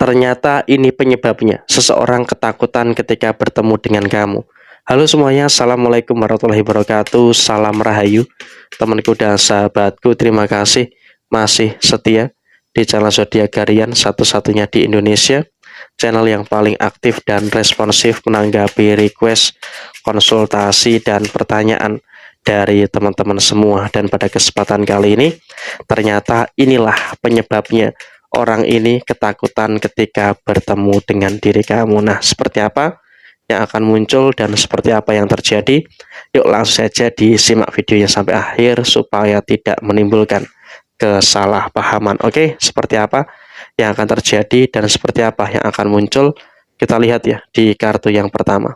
Ternyata ini penyebabnya, seseorang ketakutan ketika bertemu dengan kamu. Halo semuanya, Assalamualaikum warahmatullahi wabarakatuh, salam rahayu. Temanku dan sahabatku, terima kasih masih setia di channel Zodiak Harian, satu-satunya di Indonesia. Channel yang paling aktif dan responsif menanggapi request, konsultasi, dan pertanyaan dari teman-teman semua. Dan pada kesempatan kali ini, ternyata inilah penyebabnya. Orang ini ketakutan ketika bertemu dengan diri kamu. Nah, seperti apa yang akan muncul dan seperti apa yang terjadi? Yuk langsung saja disimak videonya sampai akhir supaya tidak menimbulkan kesalahpahaman. Oke, seperti apa yang akan terjadi dan seperti apa yang akan muncul? Kita lihat ya di kartu yang pertama.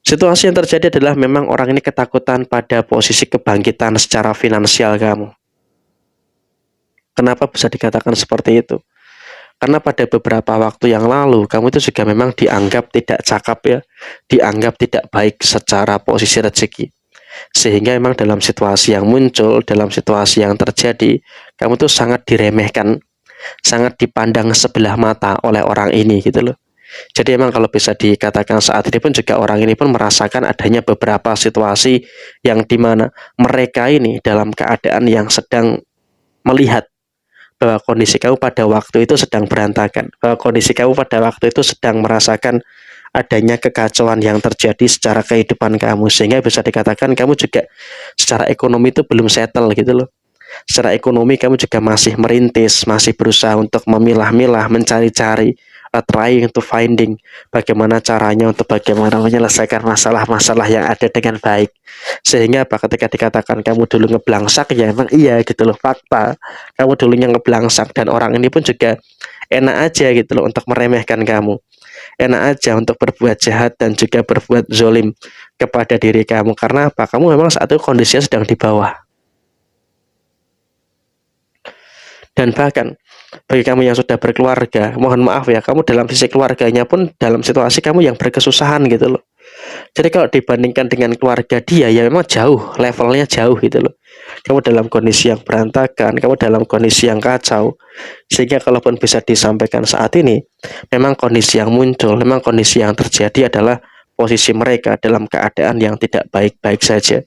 Situasi yang terjadi adalah memang orang ini ketakutan pada posisi kebangkitan secara finansial kamu. Kenapa bisa dikatakan seperti itu? Karena pada beberapa waktu yang lalu, kamu itu juga memang dianggap tidak cakap ya, dianggap tidak baik secara posisi rezeki. Sehingga memang dalam situasi yang muncul, dalam situasi yang terjadi, kamu tuh sangat diremehkan, sangat dipandang sebelah mata oleh orang ini gitu loh. Jadi memang kalau bisa dikatakan saat ini pun juga orang ini pun merasakan adanya beberapa situasi yang dimana mereka ini dalam keadaan yang sedang melihat bahwa kondisi kamu pada waktu itu sedang berantakan, bahwa kondisi kamu pada waktu itu sedang merasakan adanya kekacauan yang terjadi secara kehidupan kamu, sehingga bisa dikatakan kamu juga secara ekonomi itu belum settle gitu loh. Secara ekonomi kamu juga masih merintis, masih berusaha untuk memilah-milah, mencari-cari, trying to finding bagaimana caranya untuk bagaimana menyelesaikan masalah-masalah yang ada dengan baik. Sehingga apa, ketika dikatakan kamu dulu ngeblangsak, ya emang iya gitu loh, fakta. Kamu dulunya ngeblangsak dan orang ini pun juga enak aja gitu loh untuk meremehkan kamu. Enak aja untuk berbuat jahat dan juga berbuat zolim kepada diri kamu. Karena apa? Kamu memang saat itu kondisinya sedang di bawah. Dan bahkan bagi kamu yang sudah berkeluarga, mohon maaf ya, kamu dalam sisi keluarganya pun dalam situasi kamu yang berkesusahan gitu loh. Jadi kalau dibandingkan dengan keluarga dia, ya memang jauh, levelnya jauh gitu loh. Kamu dalam kondisi yang berantakan, kamu dalam kondisi yang kacau. Sehingga kalaupun bisa disampaikan saat ini, memang kondisi yang muncul, memang kondisi yang terjadi adalah posisi mereka dalam keadaan yang tidak baik-baik saja.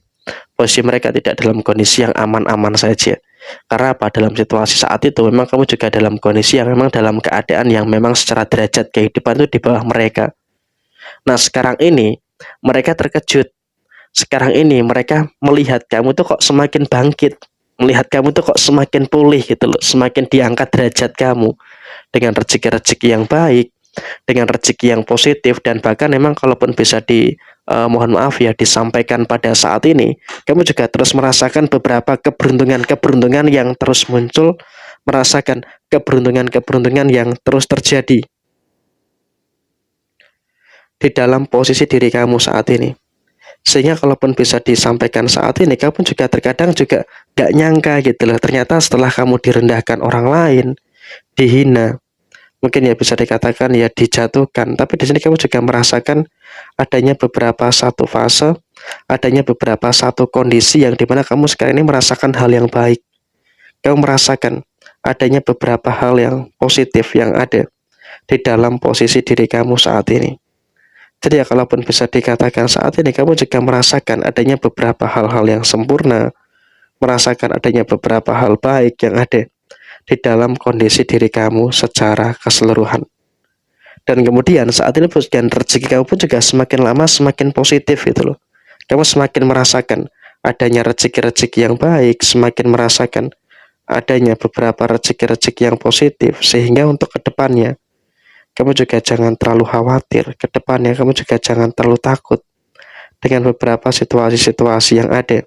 Posisi mereka tidak dalam kondisi yang aman-aman saja. Karena apa? Dalam situasi saat itu memang kamu juga dalam kondisi yang memang dalam keadaan yang memang secara derajat kehidupan itu di bawah mereka. Nah, sekarang ini mereka terkejut. Sekarang ini mereka melihat kamu tuh kok semakin bangkit, melihat kamu tuh kok semakin pulih gitu loh, semakin diangkat derajat kamu dengan rezeki-rezeki yang baik, dengan rezeki yang positif, dan bahkan memang kalaupun bisa mohon maaf ya, disampaikan pada saat ini, kamu juga terus merasakan beberapa keberuntungan-keberuntungan yang terus muncul, merasakan keberuntungan-keberuntungan yang terus terjadi di dalam posisi diri kamu saat ini. Sehingga kalaupun bisa disampaikan saat ini, kamu juga terkadang juga gak nyangka gitu loh, ternyata setelah kamu direndahkan orang lain, dihina, mungkin ya bisa dikatakan ya dijatuhkan, tapi di sini kamu juga merasakan adanya beberapa satu fase, adanya beberapa satu kondisi yang dimana kamu sekarang ini merasakan hal yang baik. Kamu merasakan adanya beberapa hal yang positif yang ada di dalam posisi diri kamu saat ini. Jadi ya kalaupun bisa dikatakan saat ini kamu juga merasakan adanya beberapa hal-hal yang sempurna, merasakan adanya beberapa hal baik yang ada di dalam kondisi diri kamu secara keseluruhan. Dan kemudian saat ini dan rezeki kamu pun juga semakin lama semakin positif gitu loh. Kamu semakin merasakan adanya rezeki-rezeki yang baik, semakin merasakan adanya beberapa rezeki-rezeki yang positif, sehingga untuk kedepannya kamu juga jangan terlalu khawatir, ke depannya kamu juga jangan terlalu takut dengan beberapa situasi-situasi yang ada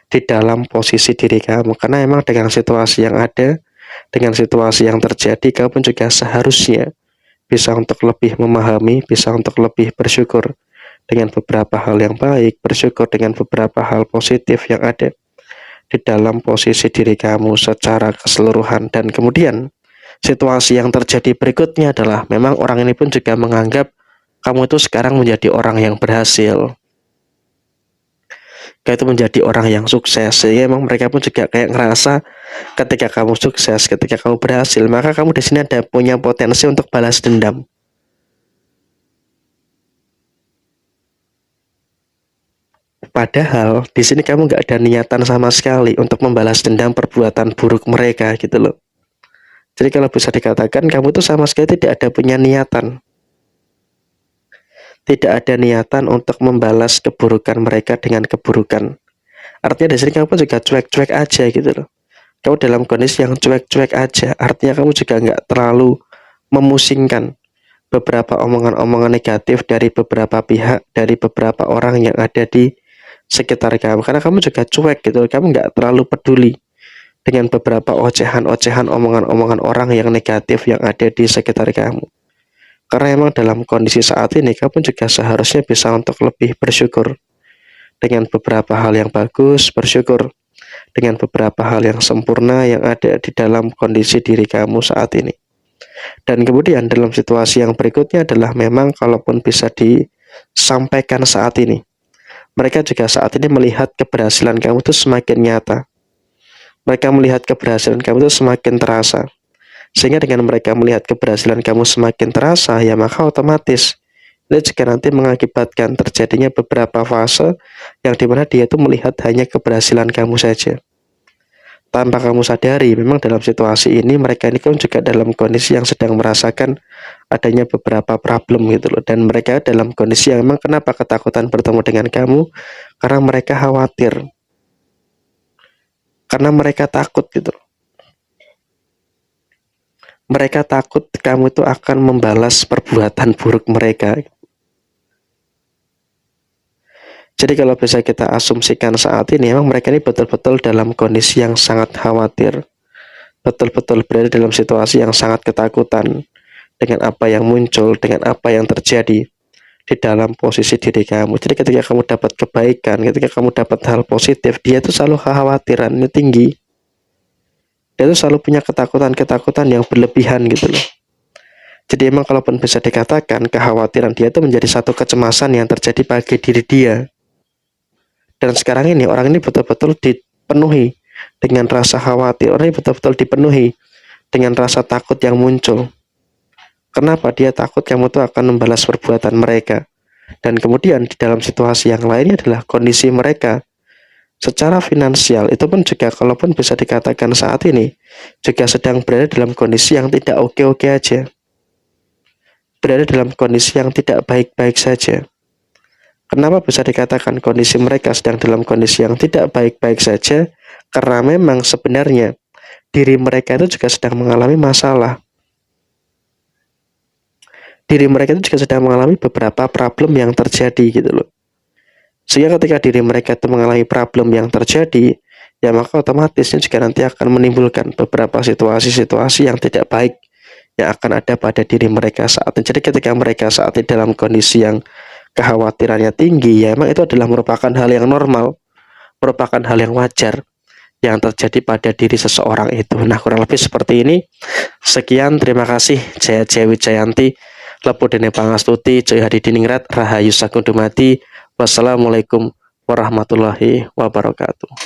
di dalam posisi diri kamu. Karena memang dengan situasi yang ada, dengan situasi yang terjadi, kamu pun juga seharusnya bisa untuk lebih memahami, bisa untuk lebih bersyukur dengan beberapa hal yang baik, bersyukur dengan beberapa hal positif yang ada di dalam posisi diri kamu secara keseluruhan. Dan kemudian situasi yang terjadi berikutnya adalah memang orang ini pun juga menganggap kamu itu sekarang menjadi orang yang berhasil. kamu itu menjadi orang yang sukses, sehingga emang mereka pun juga kayak ngerasa ketika kamu sukses, ketika kamu berhasil, maka kamu di sini ada punya potensi untuk balas dendam. Padahal di sini kamu nggak ada niatan sama sekali untuk membalas dendam perbuatan buruk mereka gitu loh. Jadi kalau bisa dikatakan kamu tuh sama sekali tidak ada punya niatan, tidak ada niatan untuk membalas keburukan mereka dengan keburukan. Artinya di sini kamu pun juga cuek-cuek aja gitu loh. Kamu dalam kondisi yang cuek-cuek aja, artinya kamu juga nggak terlalu memusingkan beberapa omongan-omongan negatif dari beberapa pihak, dari beberapa orang yang ada di sekitar kamu, karena kamu juga cuek gitu, kamu nggak terlalu peduli dengan beberapa ocehan-ocehan omongan-omongan orang yang negatif yang ada di sekitar kamu. Karena emang dalam kondisi saat ini kamu juga seharusnya bisa untuk lebih bersyukur dengan beberapa hal yang bagus, bersyukur dengan beberapa hal yang sempurna yang ada di dalam kondisi diri kamu saat ini. Dan kemudian dalam situasi yang berikutnya adalah memang kalaupun bisa disampaikan saat ini, mereka juga saat ini melihat keberhasilan kamu itu semakin nyata. Mereka melihat keberhasilan kamu itu semakin terasa. Sehingga dengan mereka melihat keberhasilan kamu semakin terasa, ya maka otomatis ini juga nanti mengakibatkan terjadinya beberapa fase yang dimana dia itu melihat hanya keberhasilan kamu saja. Tanpa kamu sadari, memang dalam situasi ini mereka ini kan juga dalam kondisi yang sedang merasakan adanya beberapa problem gitu loh. Dan mereka dalam kondisi yang memang kenapa ketakutan bertemu dengan kamu, karena mereka khawatir, karena mereka takut gitu loh. Mereka takut kamu itu akan membalas perbuatan buruk mereka. Jadi kalau bisa kita asumsikan saat ini, memang mereka ini betul-betul dalam kondisi yang sangat khawatir, betul-betul berada dalam situasi yang sangat ketakutan dengan apa yang muncul, dengan apa yang terjadi di dalam posisi diri kamu. Jadi ketika kamu dapat kebaikan, ketika kamu dapat hal positif, dia itu selalu kekhawatirannya tinggi. Dia itu selalu punya ketakutan-ketakutan yang berlebihan gitu loh. Jadi emang kalaupun bisa dikatakan kekhawatiran dia itu menjadi satu kecemasan yang terjadi bagi diri dia. Dan sekarang ini orang ini betul-betul dipenuhi dengan rasa khawatir. Orang ini betul-betul dipenuhi dengan rasa takut yang muncul. Kenapa? Dia takut kamu itu akan membalas perbuatan mereka. Dan kemudian di dalam situasi yang lainnya adalah kondisi mereka secara finansial itu pun juga kalaupun bisa dikatakan saat ini juga sedang berada dalam kondisi yang tidak oke-oke aja. Berada dalam kondisi yang tidak baik-baik saja. Kenapa bisa dikatakan kondisi mereka sedang dalam kondisi yang tidak baik-baik saja? Karena memang sebenarnya diri mereka itu juga sedang mengalami masalah. Diri mereka itu juga sedang mengalami beberapa problem yang terjadi gitu loh. Sehingga ketika diri mereka itu mengalami problem yang terjadi, ya maka otomatisnya juga nanti akan menimbulkan beberapa situasi-situasi yang tidak baik yang akan ada pada diri mereka saat ini. Jadi ketika mereka saat ini dalam kondisi yang kekhawatirannya tinggi, ya emang itu adalah merupakan hal yang normal, merupakan hal yang wajar yang terjadi pada diri seseorang itu. Nah, kurang lebih seperti ini. Sekian, terima kasih. Jaya Jaya Wijayanti, Lepu Dene Pangastuti, Jaya Hadi Diningrat, Rahayu Sagung Dumadi. Wassalamualaikum warahmatullahi wabarakatuh.